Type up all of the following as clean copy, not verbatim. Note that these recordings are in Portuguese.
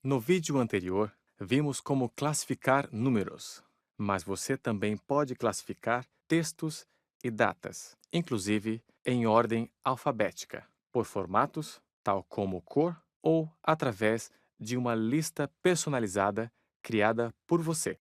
No vídeo anterior, vimos como classificar números, mas você também pode classificar textos e datas, inclusive em ordem alfabética, por formatos, tal como cor, ou através de uma lista personalizada criada por você.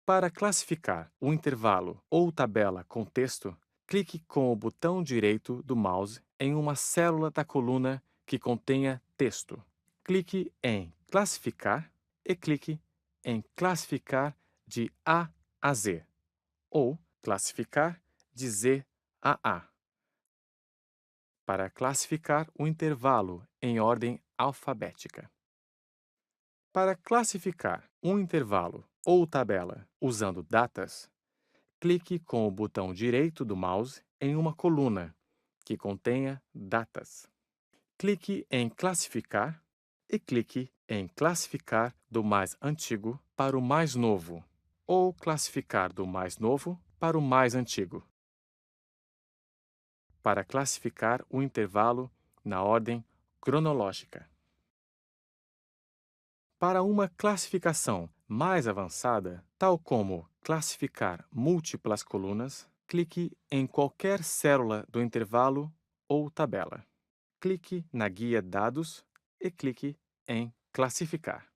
Para classificar um intervalo ou tabela com texto, clique com o botão direito do mouse em uma célula da coluna que contenha texto. Clique em Classificar e clique em Classificar de A a Z ou Classificar de Z a A para classificar o intervalo em ordem alfabética. Para classificar um intervalo ou tabela usando datas, clique com o botão direito do mouse em uma coluna que contenha datas. Clique em Classificar e clique em Classificar do mais antigo para o mais novo, ou Classificar do mais novo para o mais antigo, para classificar o intervalo na ordem cronológica. Para uma classificação mais avançada, tal como classificar múltiplas colunas, clique em qualquer célula do intervalo ou tabela. Clique na guia Dados e clique em Classificar.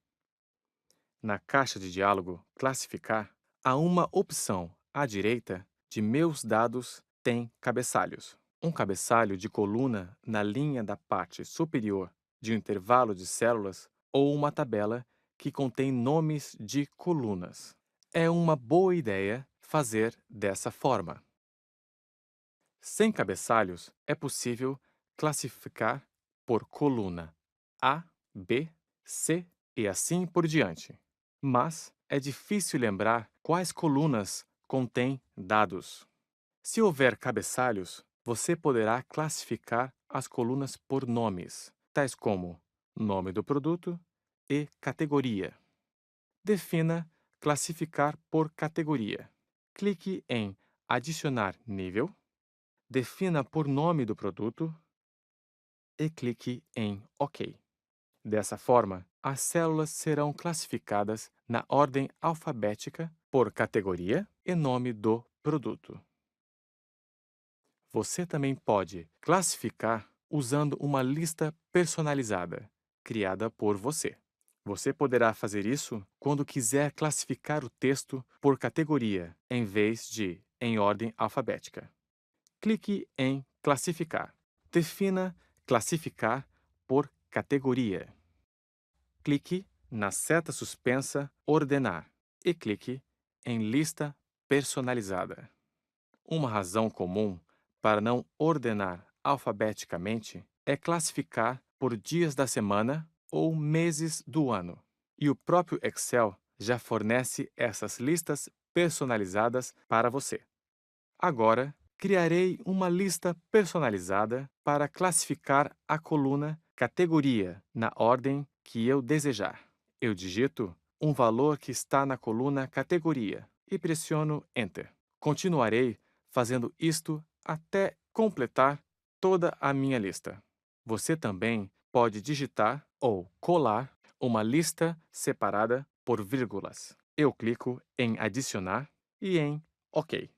Na caixa de diálogo Classificar, há uma opção à direita de Meus dados tem cabeçalhos. Um cabeçalho de coluna na linha da parte superior de um intervalo de células ou uma tabela que contém nomes de colunas. É uma boa ideia fazer dessa forma. Sem cabeçalhos, é possível classificar por coluna A, B, C e assim por diante. Mas é difícil lembrar quais colunas contêm dados. Se houver cabeçalhos, você poderá classificar as colunas por nomes, tais como nome do produto e categoria. Defina Classificar por categoria. Clique em Adicionar nível, defina por nome do produto e clique em OK. Dessa forma, as células serão classificadas na ordem alfabética por categoria e nome do produto. Você também pode classificar usando uma lista personalizada, criada por você. Você poderá fazer isso quando quiser classificar o texto por categoria, em vez de em ordem alfabética. Clique em Classificar. Defina Classificar por categoria. Clique na seta suspensa Ordenar e clique em Lista personalizada. Uma razão comum para não ordenar alfabeticamente é classificar por dias da semana ou meses do ano. E o próprio Excel já fornece essas listas personalizadas para você. Agora, criarei uma lista personalizada para classificar a coluna categoria na ordem que eu desejar. Eu digito um valor que está na coluna categoria e pressiono Enter. Continuarei fazendo isto até completar toda a minha lista. Você também pode digitar ou colar uma lista separada por vírgulas. Eu clico em Adicionar e em OK.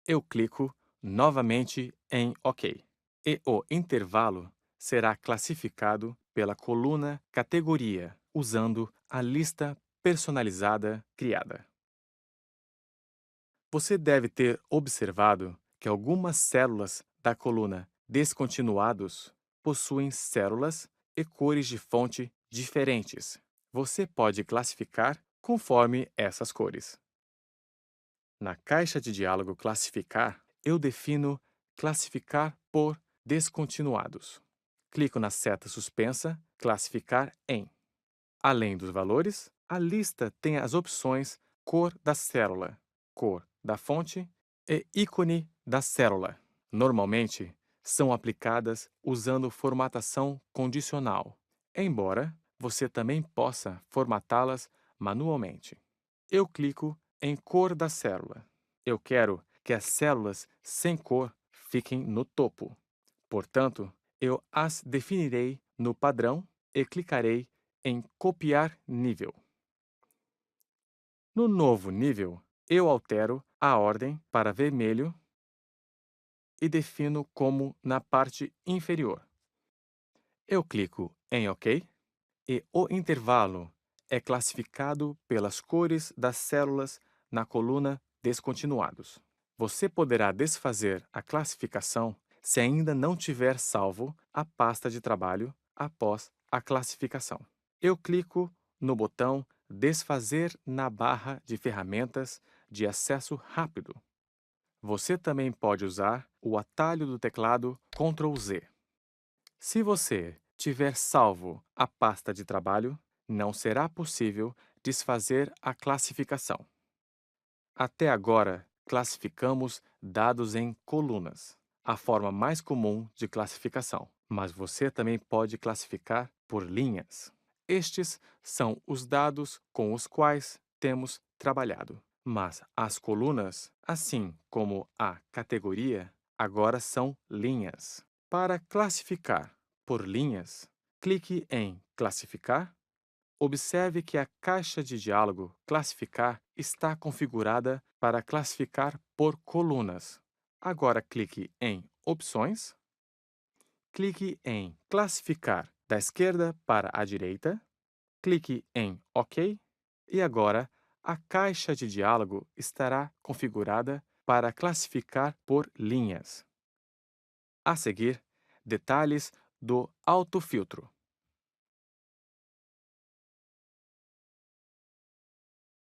Eu clico novamente em OK. E o intervalo será classificado pela coluna Categoria, usando a lista personalizada criada. Você deve ter observado que algumas células da coluna Descontinuados possuem células e cores de fonte diferentes. Você pode classificar conforme essas cores. Na caixa de diálogo Classificar, eu defino Classificar por Descontinuados. Clico na seta suspensa Classificar em. Além dos valores, a lista tem as opções Cor da célula, Cor da fonte e Ícone da célula. Normalmente, são aplicadas usando formatação condicional, embora você também possa formatá-las manualmente. Eu clico em Cor da célula. Eu quero que as células sem cor fiquem no topo. Portanto, eu as definirei no padrão e clicarei em Copiar nível. No novo nível, eu altero a ordem para vermelho e defino como na parte inferior. Eu clico em OK e o intervalo é classificado pelas cores das células na coluna Descontinuados. Você poderá desfazer a classificação se ainda não tiver salvo a pasta de trabalho após a classificação. Eu clico no botão Desfazer na barra de ferramentas de acesso rápido. Você também pode usar o atalho do teclado Ctrl Z. Se você tiver salvo a pasta de trabalho, não será possível desfazer a classificação. Até agora, classificamos dados em colunas, a forma mais comum de classificação, mas você também pode classificar por linhas. Estes são os dados com os quais temos trabalhado, mas as colunas, assim como a categoria, agora são linhas. Para classificar por linhas, clique em Classificar. Observe que a caixa de diálogo Classificar está configurada para classificar por colunas. Agora clique em Opções. Clique em Classificar da esquerda para a direita. Clique em OK. E agora a caixa de diálogo estará configurada para classificar por linhas. A seguir, detalhes do autofiltro.